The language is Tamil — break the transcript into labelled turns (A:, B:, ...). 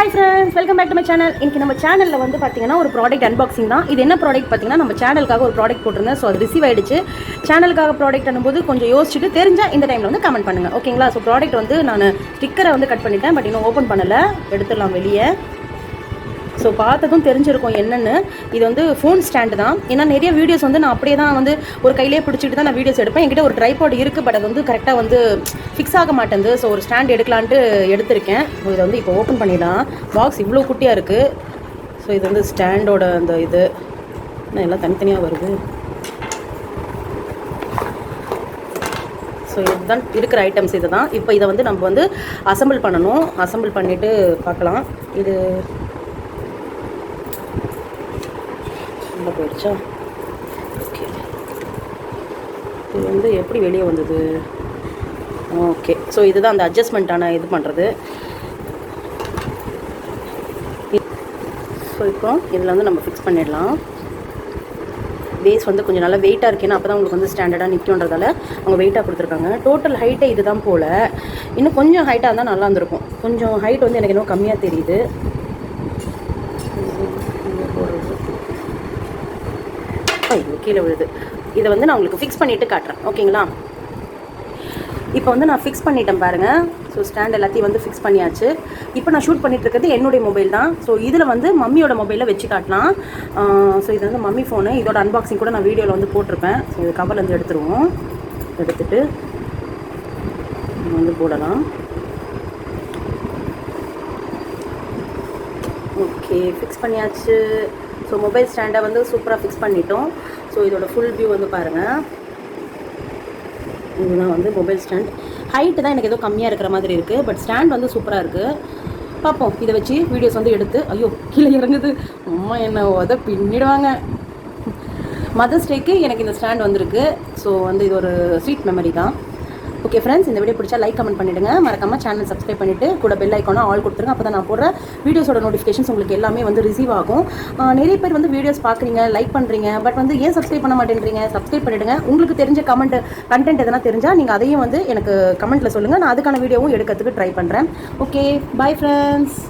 A: Hi friends, welcome back to my channel. இன்றைக்கி நம்ம சேனலில் வந்து பார்த்தீங்கன்னா ஒரு ப்ராடக்ட் அன்பாக்சிங் தான். இது என்ன ப்ராடக்ட் பார்த்தீங்கன்னா, நம்ம சேனலுக்காக ஒரு ப்ராடக்ட் போட்டிருந்தேன். ஸோ அது ரிசீவ் ஆகிடுச்சு. சேனலுக்காக ப்ராடக்ட் அனும்போது கொஞ்சம் யோசிச்சுட்டு தெரிஞ்சால் இந்த டைமில் வந்து கமெண்ட் பண்ணுங்கள், ஓகேங்களா? ஸோ ப்ராடக்ட் வந்து நான் ஸ்டிக்கரை வந்து கட் பண்ணிட்டேன், பட் இன்னும் ஓப்பன் பண்ணலை. எடுத்துடலாம் வெளியே. ஸோ பார்த்ததும் தெரிஞ்சிருக்கும் என்னென்னு. இது வந்து ஃபோன் ஸ்டாண்டு தான். ஏன்னா நிறைய வீடியோஸ் வந்து நான் அப்படியே தான் வந்து ஒரு கையிலே பிடிச்சிட்டு தான் நான் வீடியோஸ் எடுப்பேன். என்கிட்ட ஒரு ட்ரைபாட் இருக்குது, பட் அது வந்து கரெக்டாக வந்து ஃபிக்ஸ் ஆக மாட்டேங்குது. ஸோ ஒரு ஸ்டாண்ட் எடுக்கலான்ட்டு எடுத்திருக்கேன். ஸோ இதை வந்து இப்போ ஓப்பன் பண்ணிடலாம். பாக்ஸ் இவ்வளோ குட்டியாக இருக்குது. ஸோ இது வந்து ஸ்டாண்டோட அந்த இது என்ன எல்லாம் தனித்தனியாக வருது. ஸோ இதுதான் இருக்கிற ஐட்டம்ஸ். இது தான் இப்போ இதை வந்து நம்ம வந்து அசம்பிள் பண்ணணும். அசம்பிள் பண்ணிவிட்டு பார்க்கலாம். இது போயிடுச்சா? ஓகே, இது வந்து எப்படி வெளியே வந்தது? ஓகே, ஸோ இதுதான் அந்த அட்ஜஸ்ட்மெண்ட்டான இது பண்ணுறது. ஸோ இப்போ இதில் வந்து நம்ம ஃபிக்ஸ் பண்ணிடலாம். பேஸ் வந்து கொஞ்சம் நல்லா வெயிட்டாக இருக்கேன்னா அப்போ தான் உங்களுக்கு வந்து ஸ்டாண்டர்டாக நிற்குன்றதால அவங்க வெயிட்டாக கொடுத்துருக்காங்க. டோட்டல் ஹைட்டே இது தான் போல். இன்னும் கொஞ்சம் ஹைட்டாக இருந்தால் நல்லா இருந்திருக்கும். கொஞ்சம் ஹைட் வந்து எனக்கு இன்னும் கம்மியாக தெரியுது. கீழே விழுது. இதை வந்து நான் உங்களுக்கு ஃபிக்ஸ் பண்ணிவிட்டு காட்டுறேன், ஓகேங்களா? இப்போ வந்து நான் ஃபிக்ஸ் பண்ணிட்டேன் பாருங்கள். ஸோ ஸ்டாண்ட் எல்லாத்தையும் வந்து ஃபிக்ஸ் பண்ணியாச்சு. இப்போ நான் ஷூட் பண்ணிட்டு இருக்கிறது என்னுடைய மொபைல் தான். ஸோ இதில் வந்து மம்மியோட மொபைலில் வச்சு காட்டலாம். ஸோ இது வந்து மம்மி ஃபோனு. இதோட அன்பாக்சிங் கூட நான் வீடியோவில் வந்து போட்டிருப்பேன். ஸோ இது கவர்லேருந்து எடுத்துருவோம். எடுத்துகிட்டு வந்து போடலாம். ஓகே, ஃபிக்ஸ் பண்ணியாச்சு. ஸோ மொபைல் ஸ்டாண்டை வந்து சூப்பராக ஃபிக்ஸ் பண்ணிட்டோம். ஸோ இதோட ஃபுல் வியூ வந்து பாருங்கள். இதுதான் வந்து மொபைல் ஸ்டாண்ட். ஹைட்டு தான் எனக்கு ஏதோ கம்மியாக இருக்கிற மாதிரி இருக்குது, பட் ஸ்டாண்ட் வந்து சூப்பராக இருக்குது. பார்ப்போம். இதை வச்சு வீடியோஸ் வந்து எடுத்து ஐயோ கீழே இறங்குது. அம்மா என்ன உத பின்னிடுவாங்க. மதர்ஸ் டேக்கு எனக்கு இந்த ஸ்டாண்ட் வந்திருக்கு. ஸோ வந்து இது ஒரு ஸ்வீட் மெமரி தான். ஓகே ஃப்ரெண்ட்ஸ், இந்த வீடியோ பிடிச்சா லைக் கமெண்ட் பண்ணிவிடுங்க. மறக்காமல் சேனல் சப்ஸ்கிரைப் பண்ணிவிட்டு கூட பெல் ஐக்கானா ஆல் கொடுத்துருங்க. அப்போ தான் நான் போடுற வீடியோஸோட நோட்டிஃபிகேஷன்ஸ் உங்களுக்கு எல்லாமே வந்து ரிசீவ் ஆகும். நிறைய பேர் வந்து வீடியோஸ் பார்க்குறீங்க, லைக் பண்ணுறீங்க, பட் வந்து ஏன் சப்ஸ்கிரைப் பண்ண மாட்டேன்றீங்க? சப்ஸ்கிரைப் பண்ணிவிடுங்க. உங்களுக்கு தெரிஞ்ச கண்டென்ட் எதனா தெரிஞ்சால் நீங்கள் அதையும் வந்து எனக்கு கமெண்ட்டில் சொல்லுங்கள். நான் அதுக்கான வீடியோவும் எடுக்கிறதுக்கு ட்ரை பண்ணுறேன். Okay, bye friends.